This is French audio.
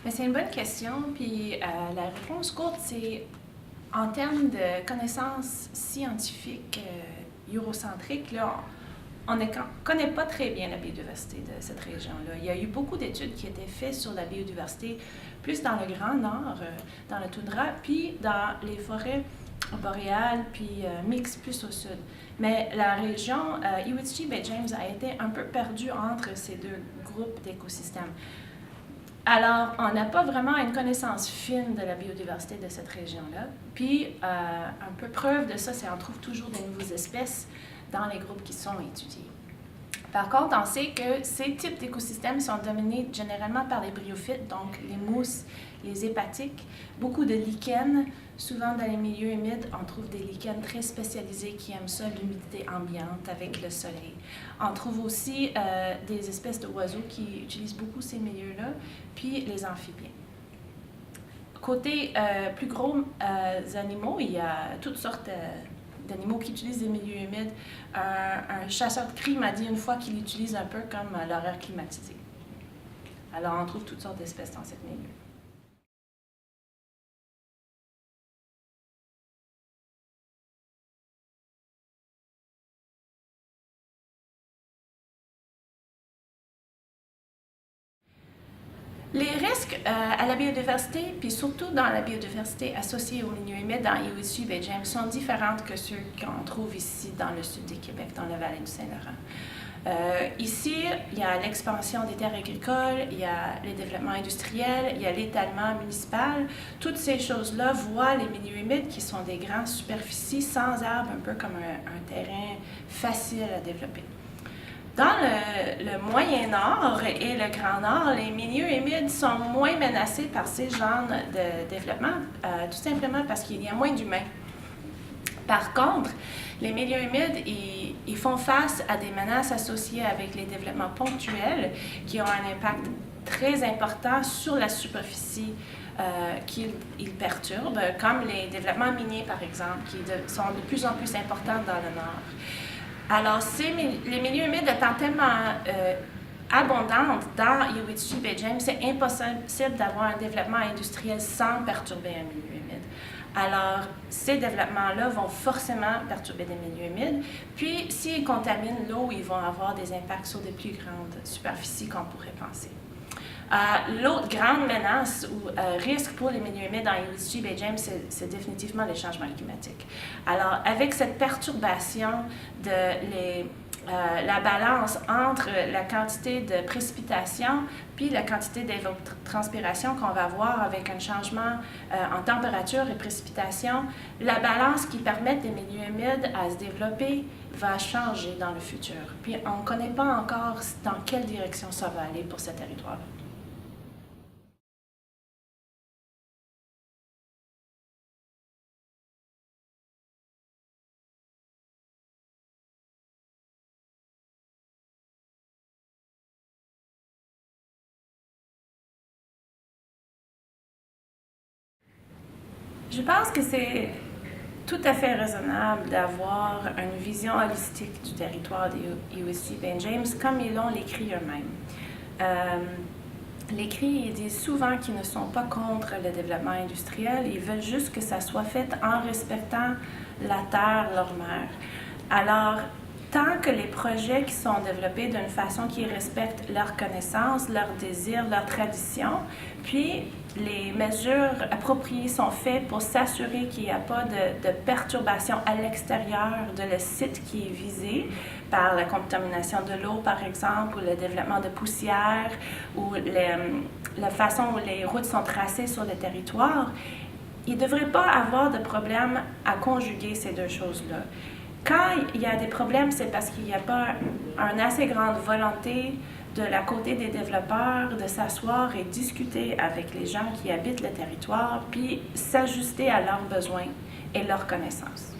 C'est une bonne question, puis la réponse courte, c'est en termes de connaissances scientifiques eurocentriques, là, on ne connaît pas très bien la biodiversité de cette région-là. Il y a eu beaucoup d'études qui étaient faites sur la biodiversité, plus dans le Grand Nord, dans la toundra, puis dans les forêts boréales, puis mixtes plus au sud. Mais la région Iwichie-Baie James a été un peu perdue entre ces deux groupes d'écosystèmes. Alors, on n'a pas vraiment une connaissance fine de la biodiversité de cette région-là. Puis, un peu preuve de ça, c'est qu'on trouve toujours de nouvelles espèces dans les groupes qui sont étudiés. Par contre, on sait que ces types d'écosystèmes sont dominés généralement par les bryophytes, donc les mousses, les hépatiques, beaucoup de lichens. Souvent, dans les milieux humides, on trouve des lichens très spécialisés qui aiment ça, l'humidité ambiante avec le soleil. On trouve aussi des espèces d'oiseaux qui utilisent beaucoup ces milieux-là, puis les amphibiens. Côté plus gros animaux, il y a toutes sortes d'animaux qui utilisent des milieux humides. Un chasseur de cris m'a dit une fois qu'il l'utilise un peu comme l'horaire climatisé. Alors, on trouve toutes sortes d'espèces dans ce milieu. Les risques à la biodiversité, puis surtout dans la biodiversité associée aux milieux humides dans Iwichie-Baie James, sont différentes que ceux qu'on trouve ici dans le sud du Québec, dans la vallée du Saint-Laurent. Ici, il y a l'expansion des terres agricoles, il y a le développement industriel, il y a l'étalement municipal. Toutes ces choses-là voient les milieux humides qui sont des grandes superficies sans arbres, un peu comme un terrain facile à développer. Dans le Moyen Nord et le Grand Nord, les milieux humides sont moins menacés par ces genres de développement, tout simplement parce qu'il y a moins d'humains. Par contre, les milieux humides, ils font face à des menaces associées avec les développements ponctuels qui ont un impact très important sur la superficie qu'ils perturbent, comme les développements miniers, par exemple, qui sont de plus en plus importants dans le Nord. Alors, les milieux humides étant tellement abondantes dans Iwichie-Baie James, c'est impossible d'avoir un développement industriel sans perturber un milieu humide. Alors, ces développements-là vont forcément perturber des milieux humides. Puis, s'ils contaminent l'eau, ils vont avoir des impacts sur des plus grandes superficies qu'on pourrait penser. L'autre grande menace ou risque pour les milieux humides dans Iwichie-Baie James, c'est définitivement les changements climatiques. Alors, avec cette perturbation de la balance entre la quantité de précipitation puis la quantité d'évapotranspiration qu'on va avoir avec un changement en température et précipitation, la balance qui permet des milieux humides à se développer va changer dans le futur. Puis, on ne connaît pas encore dans quelle direction ça va aller pour ce territoire-là. Je pense que c'est tout à fait raisonnable d'avoir une vision holistique du territoire des Iwichie-Baie James, comme ils l'ont les Cris eux-mêmes. Les Cris disent souvent qu'ils ne sont pas contre le développement industriel, ils veulent juste que ça soit fait en respectant la terre, leur mère. Alors, tant que les projets qui sont développés d'une façon qui respecte leurs connaissances, leurs désirs, leurs traditions, puis les mesures appropriées sont faites pour s'assurer qu'il n'y a pas de perturbation à l'extérieur de le site qui est visé par la contamination de l'eau, par exemple, ou le développement de poussière, ou la façon où les routes sont tracées sur le territoire, il ne devrait pas avoir de problème à conjuguer ces deux choses-là. Quand il y a des problèmes, c'est parce qu'il n'y a pas une assez grande volonté de la côté des développeurs de s'asseoir et discuter avec les gens qui habitent le territoire, puis s'ajuster à leurs besoins et leurs connaissances.